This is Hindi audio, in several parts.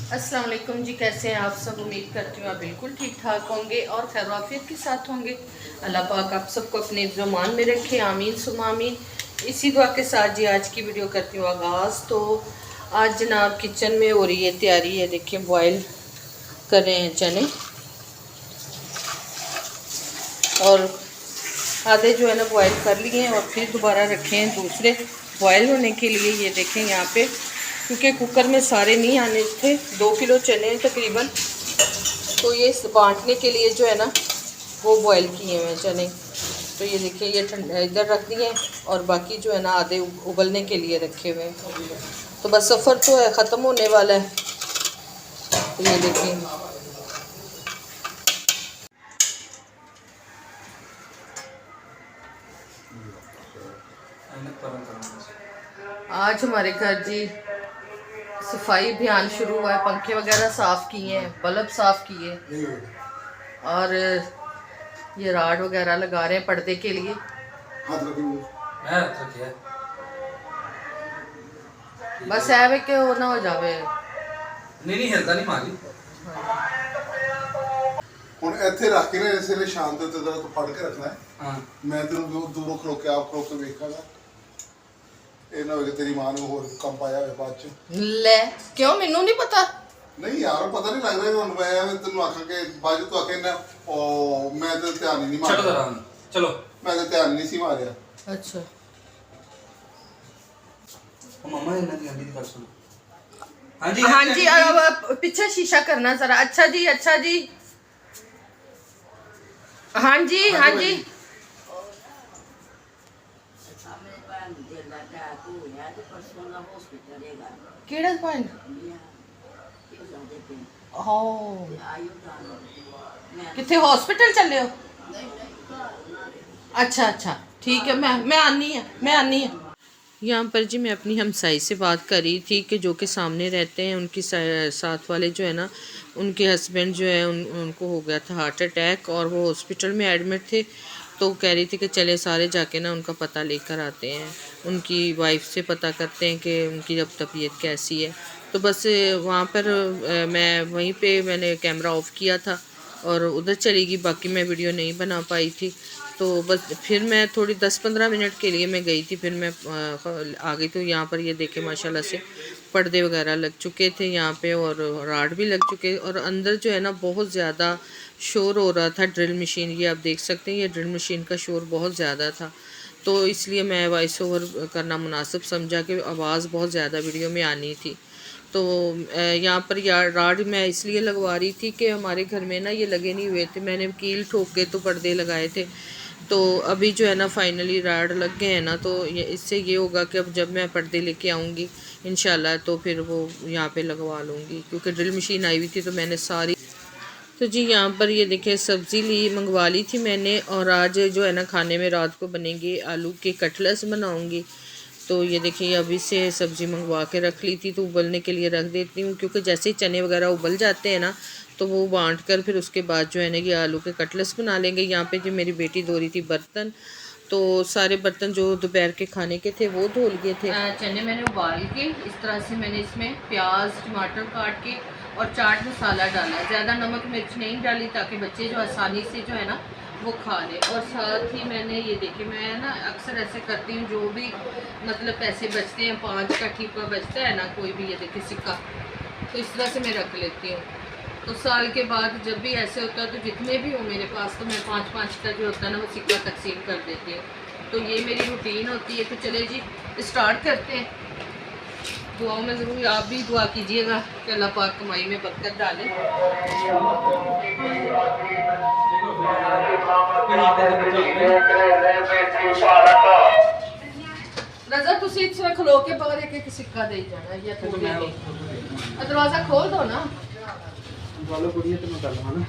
अस्सलाम वालेकुम जी, कैसे हैं आप सब। उम्मीद करती हूँ आप बिल्कुल ठीक ठाक होंगे और खैर वाफियत के साथ होंगे। अल्लाह पाक आप सबको अपने ज़मान में रखे, आमीन सुमा आमीन। इसी दुआ के साथ जी आज की वीडियो करती हूँ आगाज़। तो आज जनाब किचन में हो रही है तैयारी है, देखिए बॉयल कर रहे हैं चने और आधे जो है ना बॉयल कर लिए हैं और फिर दोबारा रखे हैं दूसरे बॉयल होने के लिए। ये देखें यहाँ पे, क्योंकि कुकर में सारे नहीं आने थे, 2 किलो चने हैं तकरीबन, तो ये बांटने के लिए जो है ना वो बॉयल किए हुए हैं चने। तो ये देखिए ये ठंडा इधर रख दिए और बाकी जो है ना आधे उबलने के लिए रखे हुए हैं। तो बस सफ़र तो है ख़त्म होने वाला है। तो ये देखिए आज हमारे घर जी सफाई अभियान शुरू हुआ है। पंखे वगैरह साफ़ किए हैं, बल्ब साफ़ किए और ये राड वगैरह लगा रहे हैं पर्दे के लिए। बस है वे के वो ना हो जावे। नहीं हिलता नहीं मारी ਹੁਣ ਇੱਥੇ ਰੱਖ ਕੇ ਨਾ ਇਸੇ ਲਈ ਸ਼ਾਂਤ ਤੇ ਜ਼ਰਾ ਤੂੰ ਫੜ ਕੇ ਰੱਖਣਾ ਹੈ। ਹਾਂ ਮੈਂ ਤੈਨੂੰ ਦੂਰੋਂ ਖਲੋ ਕੇ ਆਪ ਖਲੋ ਕੇ ਵੇਖਾਂਗਾ। ਇਹ ਨਾ ਹੋਵੇ ਕਿ ਤੇਰੀ ਮਾਂ ਨੂੰ ਹੋਰ ਕੰਮ ਪਾਇਆ ਹੋਵੇ ਬਾਅਦ ਚ। ਲੈ ਕਿਉਂ, ਮੈਨੂੰ ਨਹੀਂ ਪਤਾ। ਨਹੀਂ ਯਾਰ ਪਤਾ ਨਹੀਂ ਲੱਗ ਰਿਹਾ ਹੁਣ। ਮੈਂ ਤੈਨੂੰ ਆਖਾਂ ਕਿ ਬਾਜੂ ਤੋਂ ਆਖੇ ਨਾ ਉਹ ਮੈਂ ਤੇ ਧਿਆਨ ਹੀ ਨਹੀਂ ਚਲੋ ਮਾਰਿਆ। ਜਰਾ ਚਲੋ ਮੈਂ ਤੇ ਧਿਆਨ ਨਹੀਂ ਸੀ ਮਾਰਿਆ। ਅੱਛਾ ਉਹ ਮਮਾ ਇਹਨਾਂ ਦੀ ਆਂਟੀ ਦੀ ਗੱਲ ਸੁਣੋ। ਹਾਂਜੀ हाँ जी, अब पीछे शीशा करना जरा। अच्छा जी, अच्छा जी, हाँ जी, हाँ जी। केड़ा पॉइंट? हो किथे हॉस्पिटल चले हो? अच्छा अच्छा ठीक है, मैं आनी है, मैं आनी है। यहाँ पर जी मैं अपनी हमसाई से बात कर रही थी कि जो कि सामने रहते हैं, उनकी साथ वाले जो है ना उनके हस्बैंड जो है उनको हो गया था हार्ट अटैक और वो हॉस्पिटल में एडमिट थे। तो कह रही थी कि चले सारे जाके ना उनका पता लेकर आते हैं, उनकी वाइफ से पता करते हैं कि उनकी अब तबीयत कैसी है। तो बस वहाँ पर मैं वहीं पे मैंने कैमरा ऑफ़ किया था और उधर चली गई, बाकी मैं वीडियो नहीं बना पाई थी। तो बस फिर मैं थोड़ी 10-15 मिनट के लिए मैं गई थी, फिर मैं आ गई। तो यहाँ पर ये देखे माशाल्लाह से पर्दे वगैरह लग चुके थे यहाँ पे और राड भी लग चुके, और अंदर जो है ना बहुत ज़्यादा शोर हो रहा था। ड्रिल मशीन, ये आप देख सकते हैं, ये ड्रिल मशीन का शोर बहुत ज़्यादा था। तो इसलिए मैं वॉइस ओवर करना मुनासिब समझा कि आवाज़ बहुत ज़्यादा वीडियो में आनी थी। तो यहाँ पर राड मैं इसलिए लगवा रही थी कि हमारे घर में ना ये लगे नहीं हुए थे, मैंने कील ठोक के तो पर्दे लगाए थे। तो अभी जो है ना फाइनली राड लग गए हैं ना, तो इससे ये होगा कि अब जब मैं पर्दे लेके आऊँगी इंशाल्लाह तो फिर वो यहाँ पे लगवा लूँगी, क्योंकि ड्रिल मशीन आई हुई थी तो मैंने सारी। तो जी यहाँ पर ये देखिए सब्ज़ी मंगवा ली थी मैंने, और आज जो है ना खाने में रात को बनेंगे आलू के कटलेट्स बनाऊँगी। तो ये देखिए अभी से सब्ज़ी मंगवा के रख ली थी, तो उबलने के लिए रख देती हूँ, क्योंकि जैसे ही चने वगैरह उबल जाते हैं ना तो वो बांट कर फिर उसके बाद जो है ना ये आलू के कटलेट्स बना लेंगे। यहाँ पे जो मेरी बेटी धो रही थी बर्तन, तो सारे बर्तन जो दोपहर के खाने के थे वो धो लिए थे। चने मैंने उबाल के इस तरह से मैंने इसमें प्याज टमाटर काट के और चाट मसाला डाला, ज़्यादा नमक मिर्च नहीं डाली ताकि बच्चे जो आसानी से जो है ना वो खा ले। और साथ ही मैंने ये देखिए मैं ना अक्सर ऐसे करती हूँ, जो भी मतलब पैसे बचते हैं, 5 का ठीपा बचता है ना कोई भी, ये देखिए सिक्का, तो इस तरह से मैं रख लेती हूँ। तो साल के बाद जब भी ऐसे होता है तो जितने भी हो मेरे पास, तो मैं 5-5 का जो होता है ना वो सिक्का तकसीम कर देती हूँ। तो ये मेरी रूटीन होती है। तो चले जी स्टार्ट करते हैं। दुआओं में ज़रूर आप भी दुआ कीजिएगा कि अल्लाह पाक कमाई में बरकत डाले। रजा तुसी इस खलो के बाहर एक सिक्का दे जाना या तो दरवाज़ा खोल दो ना। वालों को ये तो मैं कर लूँगा ना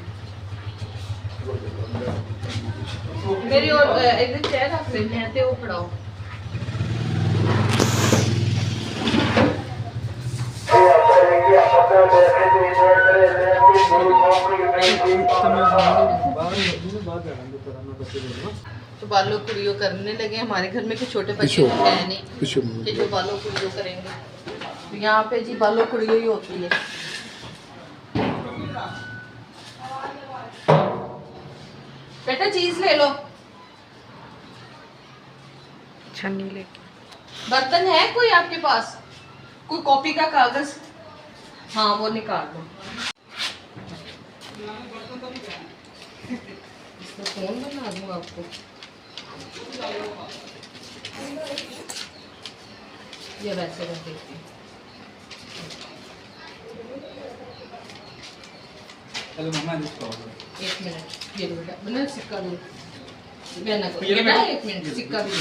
मेरी और इधर चेयर रख लेते हैं ते वो पढ़ाओ। तो बालों कुड़ियों करने लगे। हमारे घर में कुछ छोटे बच्चे हैं नहीं कि जो बालों कुड़ियों करेंगे। तो यहाँ पे जी बालों कुड़ियों ही होती है। बेटा चीज ले लो। छन्नी लेके। बर्तन है कोई आपके पास, कोई कॉपी का कागज? हाँ वो निकाल दो। इसका फोन बना दूँ आपको। ये वैसे रख देती हूँ। चलो मम्मा इसको 1 मिनट, ये लो बेटा, बना सिक्का दो। मैं ना करूँ बेटा, 1 मिनट सिक्का भी।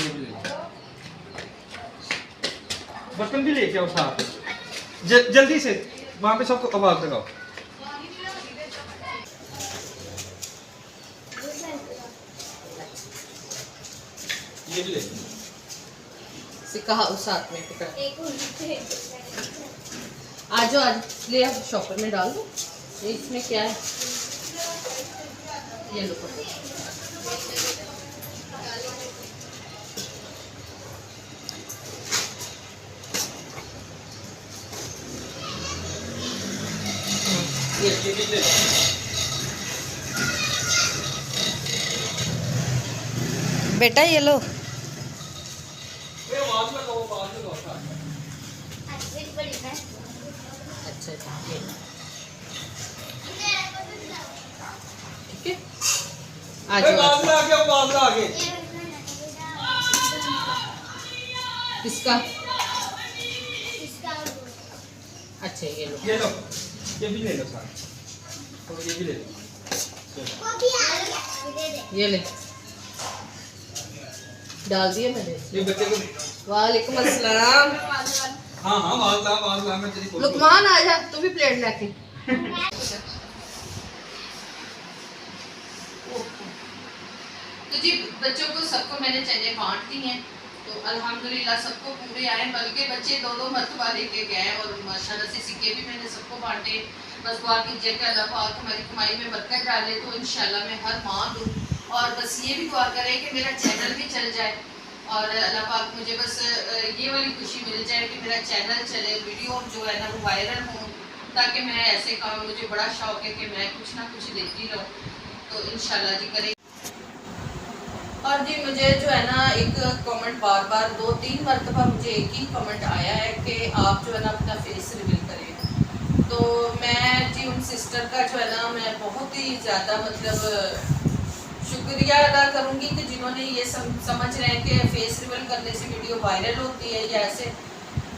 बर्तन भी लेके आओ साथ में। जल्दी से वहाँ पे सबको आवाज लगाओ। ये भी ले सिक्का साथ में पकड़। आज ले आप शॉपर में डाल दो। ये इसमें क्या है, ये लो पकड़ो। ये भी ले बेटा ये लो। आवाज लगाओ, आवाज लगाओ साथ में। अच्छा ठीक है, आ जाओ। आवाज ला के, आवाज ला के। किसका? अच्छा ये लो। ये लो, ये भी ले लो साथ, और ये भी ले लो। ये ले, डाल दिए मैंने। ये बच्चे को। वालेकुम अस्सलाम। हाँ हाँ, आवाज ला, मैं तेरी फोटो। लुकमान आ जा, तू भी प्लेट लेके। तो जी बच्चों को सबको मैंने चने बांट दी हैं, तो अल्हम्दुलिल्लाह सबको पूरे आए, बल्कि बच्चे 2-2 मरतबा लेके गए और माशाल्लाह से सिक्के भी मैंने सबको बांटे। बस दुआ कीजिए कि अल्लाह पाक हमारी कमाई में बरकत डाले, तो इंशाल्लाह मैं हर माह दूँ। और बस ये भी दुआ करें कि मेरा चैनल भी चल जाए, और अल्लाह पाक मुझे बस ये वाली खुशी मिल जाए कि मेरा चैनल चले, वीडियो जो है ना वो वायरल हो, ताकि मैं ऐसे काम, मुझे बड़ा शौक है कि मैं कुछ ना कुछ देती रहूँ, तो इंशाल्लाह जी करें। और जी मुझे जो है ना एक कमेंट बार बार 2-3 मरतबा मुझे एक ही कमेंट आया है कि आप जो है ना अपना फेस रिवील करें। तो मैं जी उन सिस्टर का जो है ना मैं बहुत ही ज़्यादा मतलब शुक्रिया अदा करूँगी कि जिन्होंने ये समझ रहे हैं कि फेस रिवील करने से वीडियो वायरल होती है या ऐसे।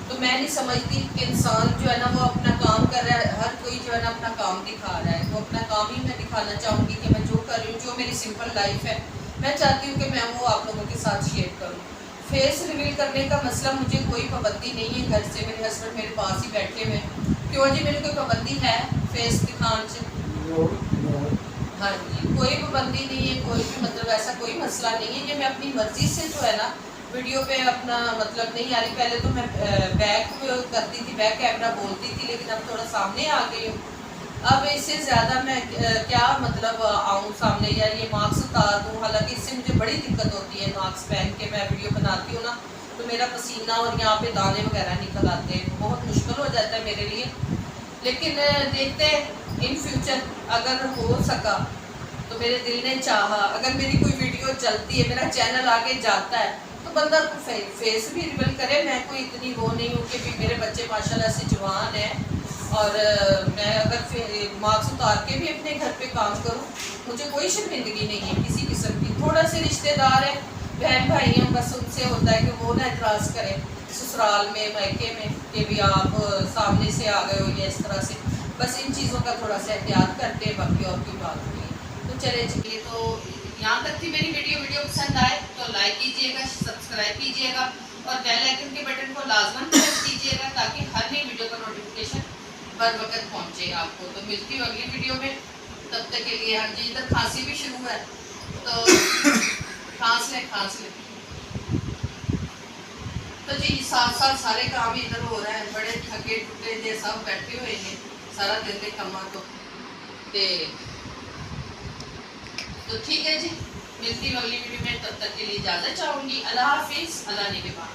तो मैं नहीं समझती कि इंसान जो है ना वो अपना काम कर रहा है, हर कोई जो है ना अपना काम दिखा रहा है, तो अपना काम ही मैं दिखाना चाहूँगी कि मैं जो कर रही हूँ, जो मेरी सिंपल लाइफ है, मैं चाहती हूँ कि मैं वो आप लोगों के साथ शेयर करूँ। फेस रिवील करने का मसला, मुझे कोई पाबंदी नहीं है। घर से मेरे हस्बैंड मेरे पास ही बैठे हुए, क्यों जी मेरी कोई पाबंदी है फेस दिखाने से? हाँ जी, कोई पाबंदी नहीं है, कोई भी मतलब ऐसा कोई मसला नहीं है। ये मैं अपनी मर्ज़ी से जो है ना वीडियो पे अपना मतलब नहीं आ रही। पहले तो मैं बैक करती थी, बैक कैमरा बोलती थी, लेकिन अब थोड़ा सामने आ गई हूँ। अब इससे ज़्यादा मैं क्या मतलब आऊँ सामने या ये मास्क उतार दूँ? हालांकि इससे मुझे बड़ी दिक्कत होती है। मास्क पहन के मैं वीडियो बनाती हूँ ना, तो मेरा पसीना और यहाँ पे दाने वगैरह निकल आते हैं, बहुत मुश्किल हो जाता है मेरे लिए। लेकिन देखते हैं इन फ्यूचर अगर हो सका तो, मेरे दिल ने चाहा अगर मेरी कोई वीडियो चलती है, मेरा चैनल आगे जाता है, तो बंदा फेस भी रिवील करे। मैं कोई इतनी वो नहीं हूँ कि मेरे बच्चे माशाल्लाह से जवान हैं और मैं अगर मास्क उतार के भी अपने घर पे काम करूँ, मुझे कोई शर्मिंदगी नहीं है किसी किस्म की। थोड़ा से रिश्तेदार हैं, बहन भाई हैं, बस उनसे होता है कि वो ना एतराज़ करें ससुराल में मायके में कि भी आप सामने से आ गए हो या इस तरह से, बस इन चीज़ों का थोड़ा सा एहतियात करते हैं, बाकी और कोई बात नहीं है। तो चले चलिए, तो यहाँ तक थी मेरी वीडियो पसंद आए तो लाइक कीजिएगा, सब्सक्राइब कीजिएगा और बेल आइकन के बटन को लाजमन प्रेस कीजिएगा, ताकि हर नई वीडियो का नोटिफिकेशन बर वक्त पहुँचे आपको। तो मिलती हूँ अगली वीडियो में, तब तक के लिए। हाँ जी, इधर खांसी भी शुरू है, तो खांस ले। तो जी साथ सारे काम इधर हो रहे हैं, बड़े थके टुटे जे सब बैठे हुए हैं सारा दिन के कामों तो ठीक है जी, मिलती हूँ अगली वीडियो में, तब तक के लिए इजाज़त चाहूँगी। अल्लाह हाफिज़, अल्लाह ने के बाद।